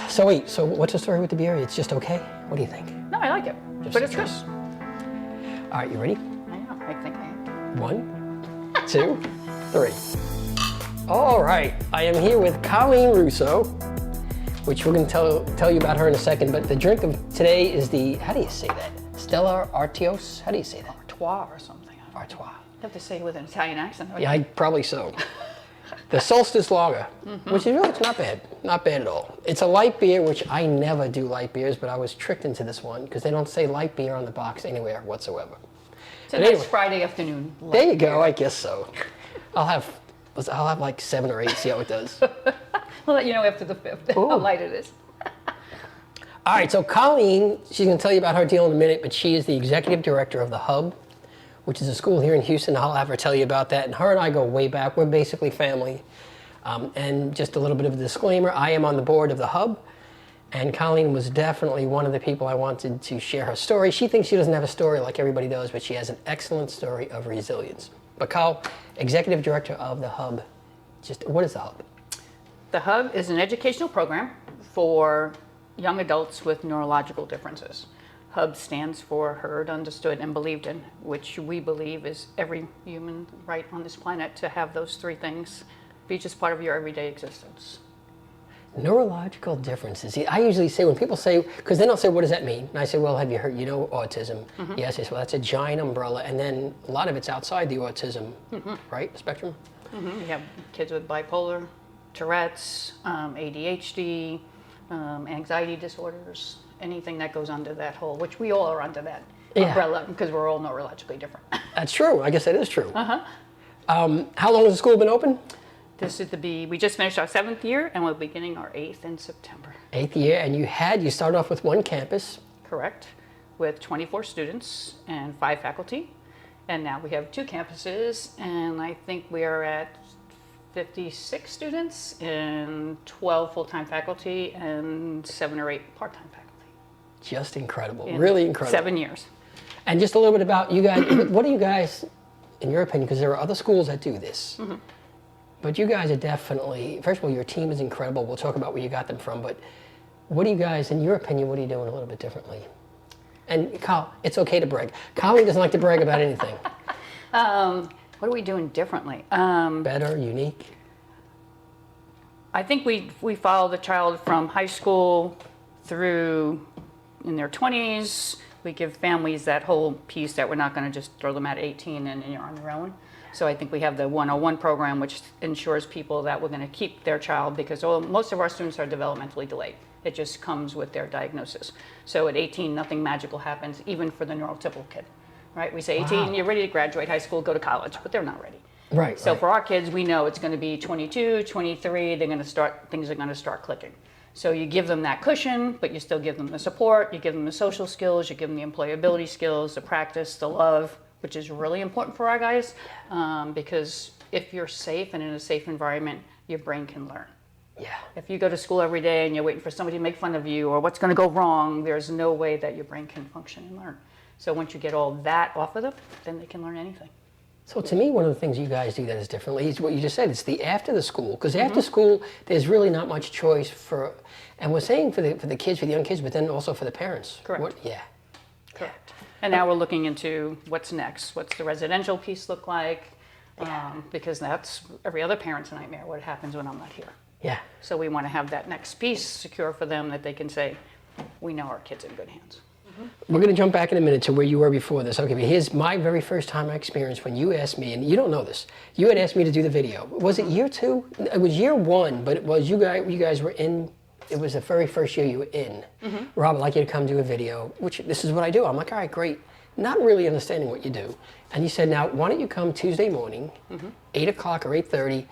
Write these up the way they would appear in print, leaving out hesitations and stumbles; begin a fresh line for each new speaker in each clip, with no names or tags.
So wait, so what's the story with the beer? It's just okay? What do you think?
No, I like it, but it's good.
All right, you ready?
I know, I think I am.
1, 2, 3. All right, I am here with Collen Russo, which we're going to tell you about her in a second, but the drink of today is the, how do you say that? Stella Artois? How do you say that?
Artois or something.
Artois.
You have to say it with an Italian accent.
Yeah, probably so. The Solstice Lager, which is really, it's not bad. Not bad at all. It's a light beer, which I never do light beers, but I was tricked into this one because they don't say light beer on the box anywhere whatsoever.
It's a nice Friday afternoon.
There you go, I guess so. I'll have like 7 or 8, see how it does.
I'll let you know after the 5th how light it is.
All right, so Collen, she's going to tell you about her deal in a minute, but she is the executive director of the Hub, which is a school here in Houston. I'll have her tell you about that. And her and I go way back. We're basically family. And just a little bit of a disclaimer, I am on the board of the Hub, and Collen was definitely one of the people I wanted to share her story. She thinks she doesn't have a story like everybody does, but she has an excellent story of resilience. But Col, executive director of the Hub, just what is the Hub?
The Hub is an educational program for young adults with neurological differences. HUB stands for Heard, Understood, and Believed In, which we believe is every human right on this planet to have those 3 things be just part of your everyday existence.
Neurological differences. See, I usually say, when people say, because then I'll say, what does that mean? And I say, well, have you heard, autism? Yes, well, that's a giant umbrella, and then a lot of it's outside the autism, right, spectrum?
You have kids with bipolar, Tourette's, ADHD, anxiety disorders, anything that goes under that whole, which we all are under that umbrella because we're all neurologically different.
That's true. I guess that is true. How long has the school been open?
This is we just finished our 7th year and we're beginning our 8th in September.
8th year, and you started off with 1 campus.
Correct, with 24 students and 5 faculty. And now we have 2 campuses, and I think we are at 56 students and 12 full-time faculty and 7 or 8 part-time faculty.
Just incredible, really incredible.
7 years.
And just a little bit about you guys, what do you guys, in your opinion, because there are other schools that do this, but you guys are definitely, first of all, your team is incredible. We'll talk about where you got them from, but what do you guys, in your opinion, what are you doing a little bit differently? And Kyle, it's okay to brag. Collen doesn't like to brag about anything.
What are we doing differently?
Better, unique?
I think we follow the child from high school through in their 20s. We give families that whole piece that we're not going to just throw them at 18 and you're on your own. So I think we have the 101 program, which ensures people that we're going to keep their child, because most of our students are developmentally delayed. It just comes with their diagnosis. So at 18, nothing magical happens, even for the neurotypical kid, right? We say 18, you're ready to graduate high school, go to college, but they're not ready.
Right.
So for our kids, we know it's going to be 22, 23, things are going to start clicking. So you give them that cushion, but you still give them the support, you give them the social skills, you give them the employability skills, the practice, the love, which is really important for our guys, because if you're safe and in a safe environment, your brain can learn.
Yeah.
If you go to school every day and you're waiting for somebody to make fun of you or what's going to go wrong, there's no way that your brain can function and learn. So once you get all that off of them, then they can learn anything.
So to me, one of the things you guys do that is differently is what you just said. It's the after the school, because after school, there's really not much choice for, and we're saying for the kids, for the young kids, but then also for the parents.
Correct.
Yeah.
Correct. And now we're looking into what's next. What's the residential piece look like? Because that's every other parent's nightmare. What happens when I'm not here?
Yeah.
So we want to have that next piece secure for them, that they can say, we know our kid's in good hands.
We're going to jump back in a minute to where you were before this. Okay, but here's my very first time I experienced when you asked me, and you don't know this, you had asked me to do the video. Was it year 2? It was year 1, but it was you guys were in, it was the very first year you were in. Rob, I'd like you to come do a video, which this is what I do. I'm like, all right, great. Not really understanding what you do. And you said, now, why don't you come Tuesday morning, 8 o'clock or 8:30,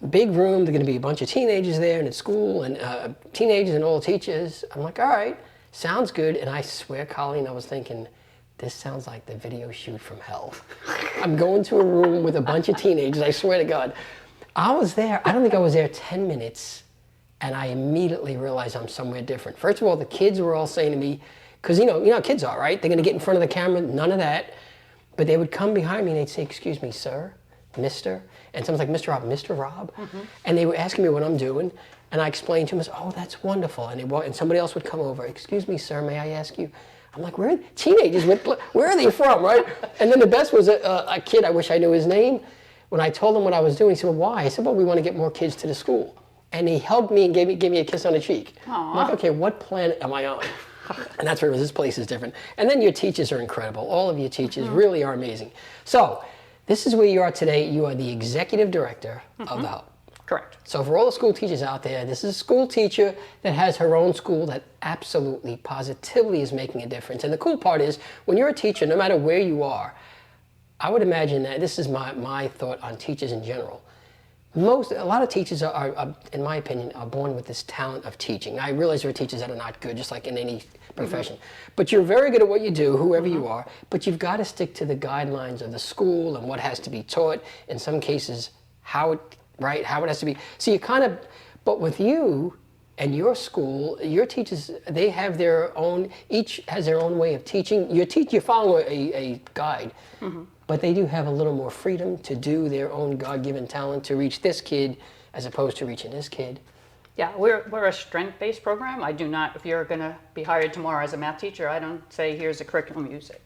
big room, there are going to be a bunch of teenagers there and at school, and teenagers and all teachers. I'm like, all right. Sounds good, and I swear, Collen, I was thinking, this sounds like the video shoot from hell. I'm going to a room with a bunch of teenagers, I swear to God. I was there, I don't think I was there 10 minutes, and I immediately realized I'm somewhere different. First of all, the kids were all saying to me, because you know how kids are, right? They're gonna get in front of the camera, none of that. But they would come behind me and they'd say, excuse me, sir, Mr. And someone's like, Mr. Rob, Mr. Rob? And they were asking me what I'm doing. And I explained to him, I said, oh, that's wonderful. And somebody else would come over, excuse me, sir, may I ask you? I'm like, teenagers, where are they from, right? And then the best was a kid, I wish I knew his name. When I told him what I was doing, he said, well, why? I said, well, we want to get more kids to the school. And he hugged me and gave me a kiss on the cheek.
Aww.
I'm like, okay, what planet am I on? And that's where it was, this place is different. And then your teachers are incredible. All of your teachers really are amazing. So this is where you are today. You are the executive director of the Hub.
Correct.
So for all the school teachers out there, this is a school teacher that has her own school that absolutely, positively is making a difference. And the cool part is, when you're a teacher, no matter where you are, I would imagine that, this is my thought on teachers in general. A lot of teachers are, in my opinion, are born with this talent of teaching. I realize there are teachers that are not good, just like in any profession. But you're very good at what you do, whoever you are, but you've got to stick to the guidelines of the school and what has to be taught. In some cases, how it has to be. So you kind of, but with you and your school, your teachers, they have their own, each has their own way of teaching. You follow a guide, but they do have a little more freedom to do their own God-given talent to reach this kid as opposed to reaching this kid.
Yeah, we're a strength-based program. I do not, if you're going to be hired tomorrow as a math teacher, I don't say, here's a curriculum, use it.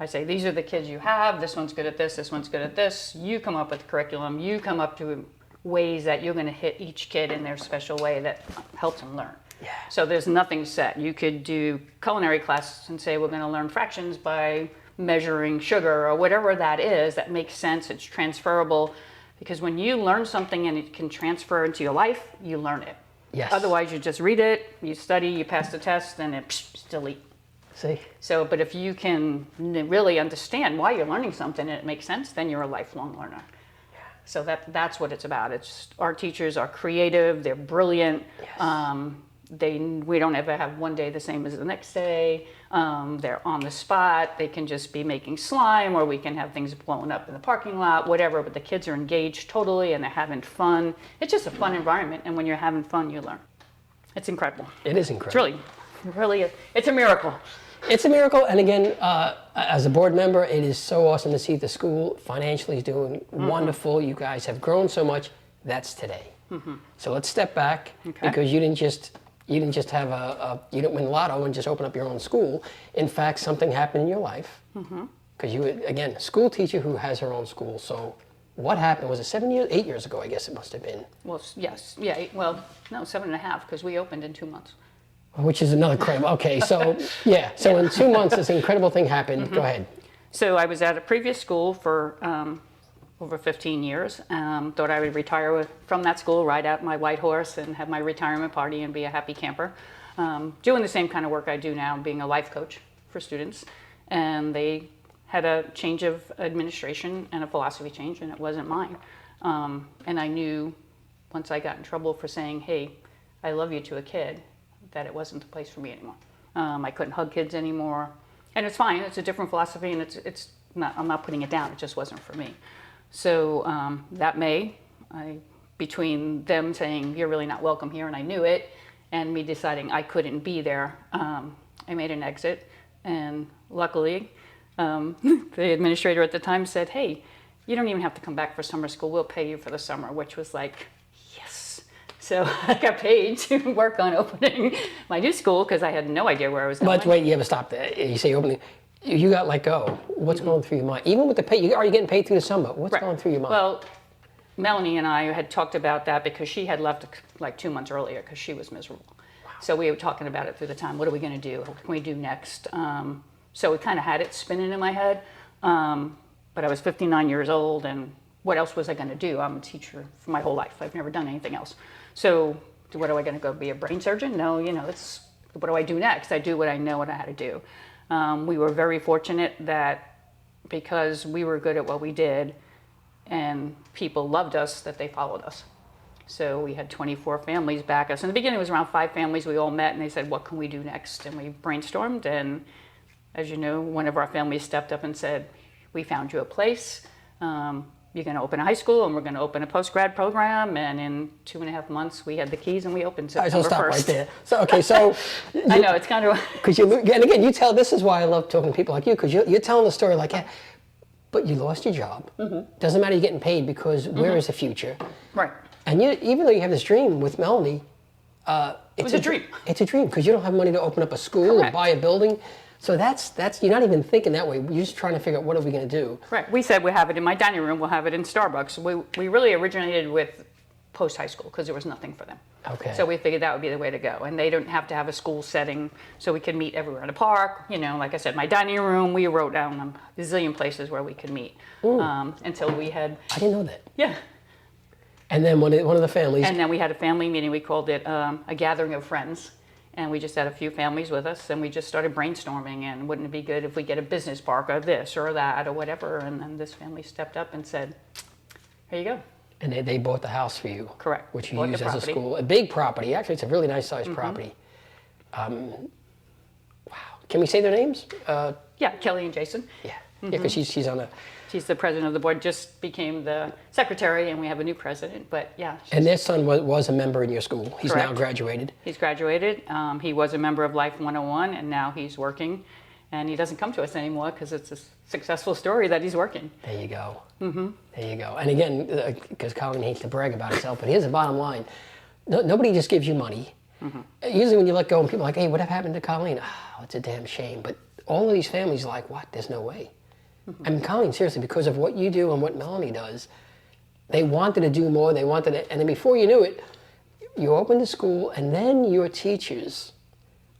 I say, these are the kids you have, this one's good at this one's good at this. You come up with the curriculum, you come up to ways that you're going to hit each kid in their special way that helps them learn.
Yeah.
So there's nothing set. You could do culinary classes and say, we're going to learn fractions by measuring sugar or whatever that is that makes sense, it's transferable. Because when you learn something and it can transfer into your life, you learn it.
Yes.
Otherwise, you just read it, you study, you pass the test, and it's delete.
See?
So, but if you can really understand why you're learning something and it makes sense, then you're a lifelong learner. Yeah. So that's what it's about. It's our teachers are creative, they're brilliant. Yes. We don't ever have one day the same as the next day. They're on the spot. They can just be making slime, or we can have things blowing up in the parking lot, whatever. But the kids are engaged totally, and they're having fun. It's just a fun environment, and when you're having fun, you learn. It's incredible.
It is incredible.
It's really, it's a miracle.
It's a miracle, and again, as a board member, it is so awesome to see the school financially is doing wonderful. You guys have grown so much. That's today. So let's step back, because you didn't just have you didn't win lotto and just open up your own school. In fact, something happened in your life, because you, again, a school teacher who has her own school. So what happened? Was it 8 years ago, I guess it must have been.
Well, yes, yeah, well, no, 7.5, because we opened in 2 months.
Which is another incredible, okay, so, yeah, so in 2 months, this incredible thing happened. Go ahead.
So I was at a previous school for over 15 years. Thought I would retire from that school, ride out my white horse and have my retirement party and be a happy camper. Doing the same kind of work I do now, being a life coach for students. And they had a change of administration and a philosophy change, and it wasn't mine. And I knew once I got in trouble for saying, hey, I love you to a kid, that it wasn't the place for me anymore. I couldn't hug kids anymore. And it's fine, it's a different philosophy, and it's not, I'm not putting it down, it just wasn't for me. So that May, between them saying, you're really not welcome here, and I knew it, and me deciding I couldn't be there, I made an exit. And luckily, the administrator at the time said, hey, you don't even have to come back for summer school, we'll pay you for the summer, which was like, yes. So I got paid to work on opening my new school because I had no idea where I was going.
But wait, you ever stop there? You say opening, you got let go. What's going through your mind? Even with the pay, are you getting paid through the summer? What's going through your mind?
Well, Melanie and I had talked about that because she had left like 2 months earlier because she was miserable. Wow. So we were talking about it through the time. What are we going to do? What can we do next? So we kind of had it spinning in my head. But I was 59 years old, and what else was I going to do? I'm a teacher for my whole life. I've never done anything else. So what am I going to go be a brain surgeon? No, it's what do I do next? I do what I know what I had to do. We were very fortunate that because we were good at what we did and people loved us, that they followed us. So we had 24 families back us. In the beginning, it was around 5 families. We all met and they said, what can we do next? And we brainstormed. And as you know, one of our families stepped up and said, we found you a place. You're going to open a high school, and we're going to open a post-grad program. And in 2.5 months, we had the keys, and we opened September 1st.
Stop right there. So, okay, so...
I know, it's kind of...
Because and again, you tell, this is why I love talking to people like you, because you're telling the story like, yeah, but you lost your job. Doesn't matter you're getting paid, because where is the future?
Right.
And you, even though you have this dream with Melanie,
was a dream.
It's a dream because you don't have money to open up a school
Correct.
or buy a building. So that's you're not even thinking that way. You're just trying to figure out what are we going to do.
Right. We said we'll have it in my dining room. We'll have it in Starbucks. We really originated with post high school because there was nothing for them.
Okay.
So we figured that would be the way to go, and they don't have to have a school setting, so we could meet everywhere in the park. You know, like I said, my dining room. We wrote down a zillion places where we could meet until we had.
I didn't know that.
Yeah.
And then one of the families.
And then we had a family meeting. We called it a gathering of friends. And we just had a few families with us, and we just started brainstorming, and wouldn't it be good if we get a business park or this or that or whatever. And then this family stepped up and said, here you go.
And they bought the house for you.
Correct.
Which you
Bought the
use as a
property.
school. A big property. Actually, it's a really nice sized property. Wow. Can we say their names?
Yeah, Kelly and Jason.
Yeah. Yeah, because she's on a...
She's the president of the board, just became the secretary, and we have a new president. But yeah.
And their son was a member in your school. He's now
Correct.
graduated.
He's graduated. He was a member of Life 101, and now he's working. And he doesn't come to us anymore because it's a successful story that he's working.
There you go. There you go. And again, because Collen hates to brag about himself, but here's the bottom line. Nobody just gives you money. Usually when you let go and people are like, hey, what happened to Collen? Oh, it's a damn shame. But all of these families are like, what? There's no way. I mean, Collen, seriously, because of what you do and what Melanie does, they wanted to do more. They wanted to, and then before you knew it, you opened a school, and then your teachers,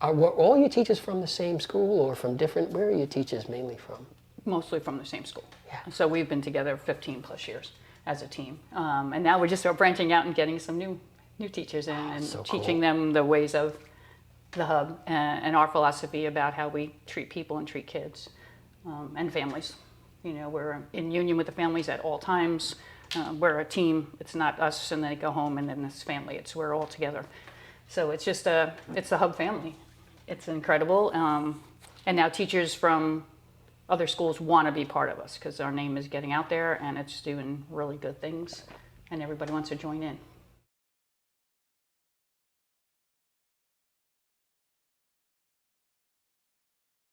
were all your teachers from the same school or from different, where are your teachers mainly from?
Mostly from the same school.
Yeah.
So we've been together 15 plus years as a team. And now we're just branching out and getting some new teachers in and
so
teaching
cool.
them the ways of the hub and our philosophy about how we treat people and treat kids and families. You know, we're in union with the families at all times. We're a team. It's not us and they go home and then this family. We're all together. So it's just it's the hub family. It's incredible. And now teachers from other schools want to be part of us because our name is getting out there and it's doing really good things and everybody wants to join in.